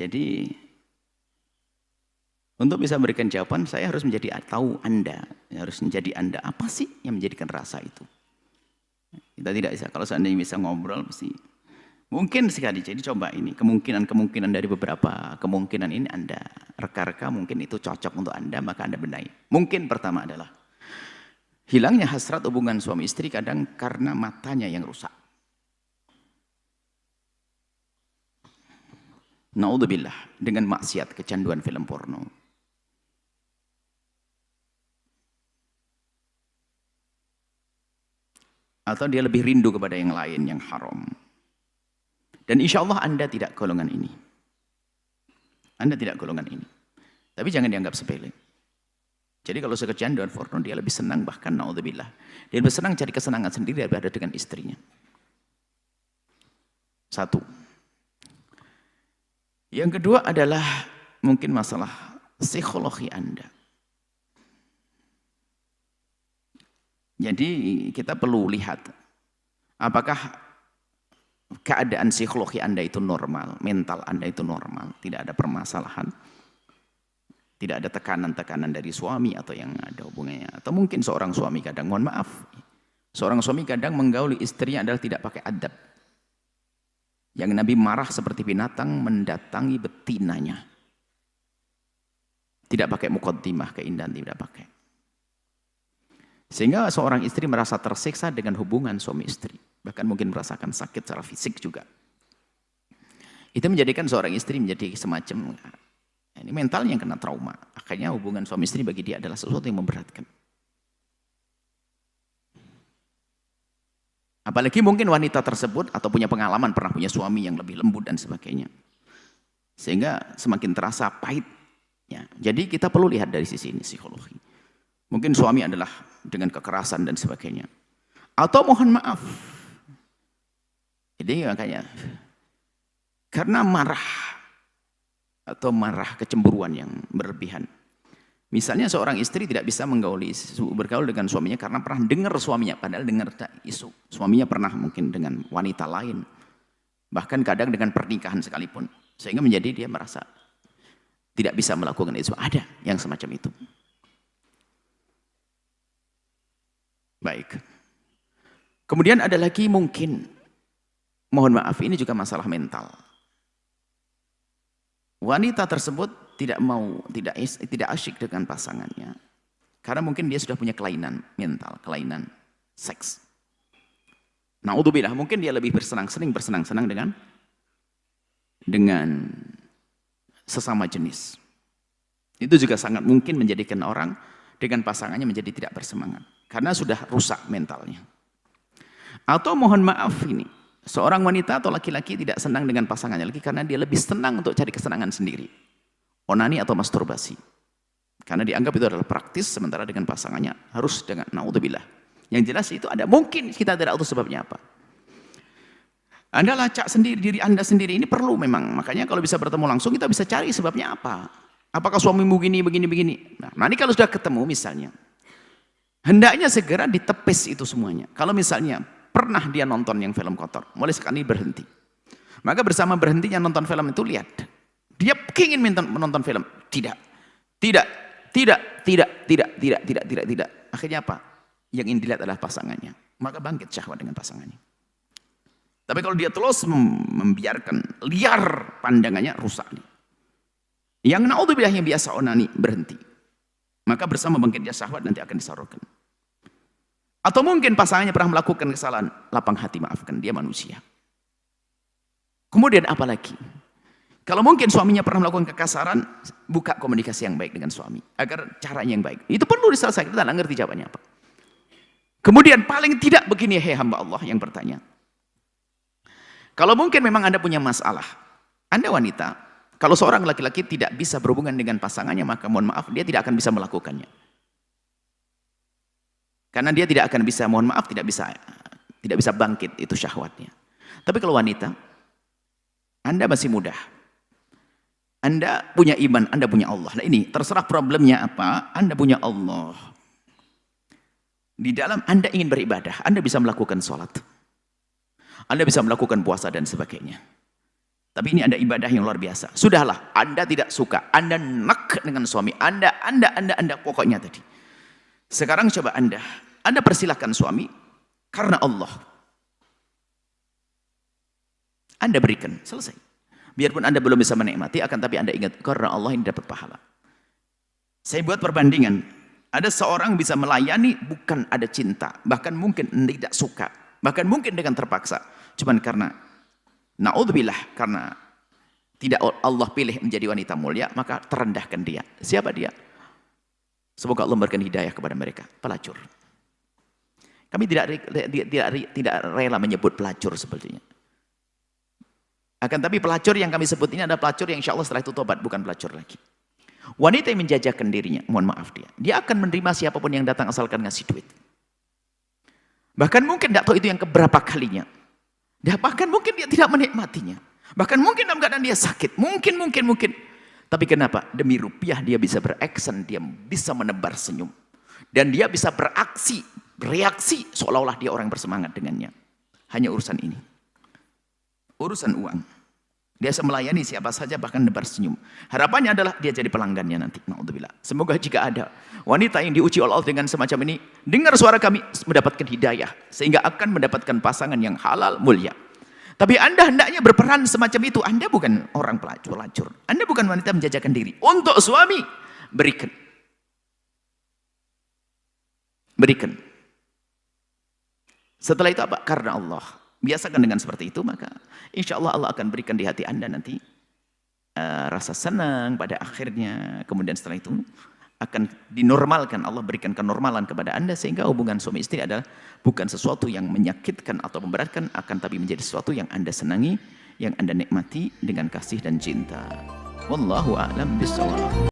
Jadi untuk bisa memberikan jawaban, saya harus menjadi tahu Anda, harus menjadi Anda apa sih yang menjadikan rasa itu. Kita tidak bisa, kalau seandainya bisa ngobrol, mesti mungkin sekali. Jadi coba ini, kemungkinan dari beberapa kemungkinan ini Anda reka-reka, mungkin itu cocok untuk Anda, maka Anda benahi. Mungkin pertama adalah hilangnya hasrat hubungan suami istri kadang karena matanya yang rusak. Naudzubillah, dengan maksiat, kecanduan film porno. Atau dia lebih rindu kepada yang lain, yang haram. Dan insya Allah Anda tidak golongan ini. Anda tidak golongan ini. Tapi jangan dianggap sepele. Jadi kalau kecanduan porno, dia lebih senang, bahkan naudzubillah, dia lebih senang cari kesenangan sendiri daripada dengan istrinya. Satu. Yang kedua adalah mungkin masalah psikologi Anda. Jadi kita perlu lihat apakah keadaan psikologi Anda itu normal, mental Anda itu normal, tidak ada permasalahan, tidak ada tekanan-tekanan dari suami atau yang ada hubungannya. Atau mungkin seorang suami kadang, mohon maaf, seorang suami kadang menggauli istrinya adalah tidak pakai adab. Yang Nabi marah seperti binatang mendatangi betinanya. Tidak pakai muqaddimah, keindahan tidak pakai. Sehingga seorang istri merasa tersiksa dengan hubungan suami istri. Bahkan mungkin merasakan sakit secara fisik juga. Itu menjadikan seorang istri menjadi semacam, ini mentalnya yang kena trauma. Akhirnya hubungan suami istri bagi dia adalah sesuatu yang memberatkan. Apalagi mungkin wanita tersebut atau punya pengalaman pernah punya suami yang lebih lembut dan sebagainya. Sehingga semakin terasa pahit. Ya, jadi kita perlu lihat dari sisi ini, psikologi. Mungkin suami adalah dengan kekerasan dan sebagainya. Atau mohon maaf. Jadi makanya, karena marah atau marah kecemburuan yang berlebihan. Misalnya seorang istri tidak bisa bergaul dengan suaminya karena pernah dengar suaminya, padahal dengar isu. Suaminya pernah mungkin dengan wanita lain. Bahkan kadang dengan pernikahan sekalipun. Sehingga menjadi dia merasa tidak bisa melakukan itu. Ada yang semacam itu. Baik. Kemudian ada lagi mungkin, mohon maaf, ini juga masalah mental. Wanita tersebut tidak asyik dengan pasangannya. Karena mungkin dia sudah punya kelainan mental, kelainan seks. Naudzubillah, mungkin dia lebih sering bersenang-senang dengan sesama jenis. Itu juga sangat mungkin menjadikan orang dengan pasangannya menjadi tidak bersemangat. Karena sudah rusak mentalnya. Atau mohon maaf ini, seorang wanita atau laki-laki tidak senang dengan pasangannya lagi karena dia lebih senang untuk cari kesenangan sendiri. Onani atau masturbasi. Karena dianggap itu adalah praktis, sementara dengan pasangannya harus dengan naudzubillah. Yang jelas itu ada, mungkin kita tidak tahu sebabnya apa. Anda lacak sendiri, diri Anda sendiri ini perlu memang. Makanya kalau bisa bertemu langsung kita bisa cari sebabnya apa. Apakah suamimu begini. Nah ini kalau sudah ketemu misalnya, hendaknya segera ditepis itu semuanya. Kalau misalnya pernah dia nonton yang film kotor, mulai sekali berhenti. Maka bersama berhentinya nonton film itu lihat. Dia ingin menonton film. Tidak. Akhirnya apa? Yang ingin dilihat adalah pasangannya. Maka bangkit syahwat dengan pasangannya. Tapi kalau dia terus membiarkan liar pandangannya, rusak nih. Yang naudzubillah yang biasa onani berhenti. Maka bersama bangkitnya syahwat nanti akan disalurkan. Atau mungkin pasangannya pernah melakukan kesalahan, lapang hati maafkan, dia manusia. Kemudian apa lagi? Kalau mungkin suaminya pernah melakukan kekasaran, buka komunikasi yang baik dengan suami agar caranya yang baik. Itu perlu diselesaikan, kita tidak ngerti jawabannya apa. Kemudian paling tidak begini, hei hamba Allah yang bertanya. Kalau mungkin memang Anda punya masalah, Anda wanita, kalau seorang laki-laki tidak bisa berhubungan dengan pasangannya, maka mohon maaf, dia tidak akan bisa melakukannya. Karena dia tidak akan bisa, mohon maaf, tidak bisa bangkit itu syahwatnya. Tapi kalau wanita, Anda masih muda. Anda punya iman, Anda punya Allah. Nah ini, terserah problemnya apa, Anda punya Allah. Di dalam Anda ingin beribadah, Anda bisa melakukan sholat. Anda bisa melakukan puasa dan sebagainya. Tapi ini ada ibadah yang luar biasa. Sudahlah, Anda tidak suka, Anda nek dengan suami Anda, pokoknya tadi. Sekarang coba Anda persilahkan suami karena Allah. Anda berikan, selesai. Biarpun Anda belum bisa menikmati, akan tapi Anda ingat, karena Allah ini dapat pahala. Saya buat perbandingan, ada seorang bisa melayani bukan ada cinta, bahkan mungkin tidak suka, bahkan mungkin dengan terpaksa. Cuman karena, na'udzubillah, karena tidak Allah pilih menjadi wanita mulia, maka terendahkan dia. Siapa dia? Semoga Allah memberikan hidayah kepada mereka, pelacur. Kami tidak rela menyebut pelacur sepertinya. Akan tapi pelacur yang kami sebut ini adalah pelacur yang insya Allah setelah itu tobat, bukan pelacur lagi. Wanita yang menjajakan dirinya, mohon maaf dia akan menerima siapapun yang datang asalkan ngasih duit. Bahkan mungkin tidak tahu itu yang keberapa kalinya. Bahkan mungkin dia tidak menikmatinya. Bahkan mungkin dalam keadaan dia sakit. Mungkin. Tapi kenapa? Demi rupiah dia bisa beraksen, dia bisa menebar senyum. Dan dia bisa bereaksi seolah-olah dia orang bersemangat dengannya. Hanya urusan ini. Urusan uang. Dia bisa melayani siapa saja bahkan nebar senyum. Harapannya adalah dia jadi pelanggannya nanti. Na'udzubillah. Semoga jika ada wanita yang diuji oleh Allah dengan semacam ini, dengar suara kami mendapatkan hidayah. Sehingga akan mendapatkan pasangan yang halal mulia. Tapi Anda hendaknya berperan semacam itu. Anda bukan orang pelacur. Anda bukan wanita menjajakan diri. Untuk suami, berikan. Berikan. Setelah itu apa? Karena Allah. Biasakan dengan seperti itu, maka insya Allah Allah akan berikan di hati Anda nanti rasa senang pada akhirnya. Kemudian setelah itu akan dinormalkan, Allah berikan kenormalan kepada Anda sehingga hubungan suami istri adalah bukan sesuatu yang menyakitkan atau memberatkan, akan tapi menjadi sesuatu yang Anda senangi, yang Anda nikmati dengan kasih dan cinta. Wallahu a'lam bishawab.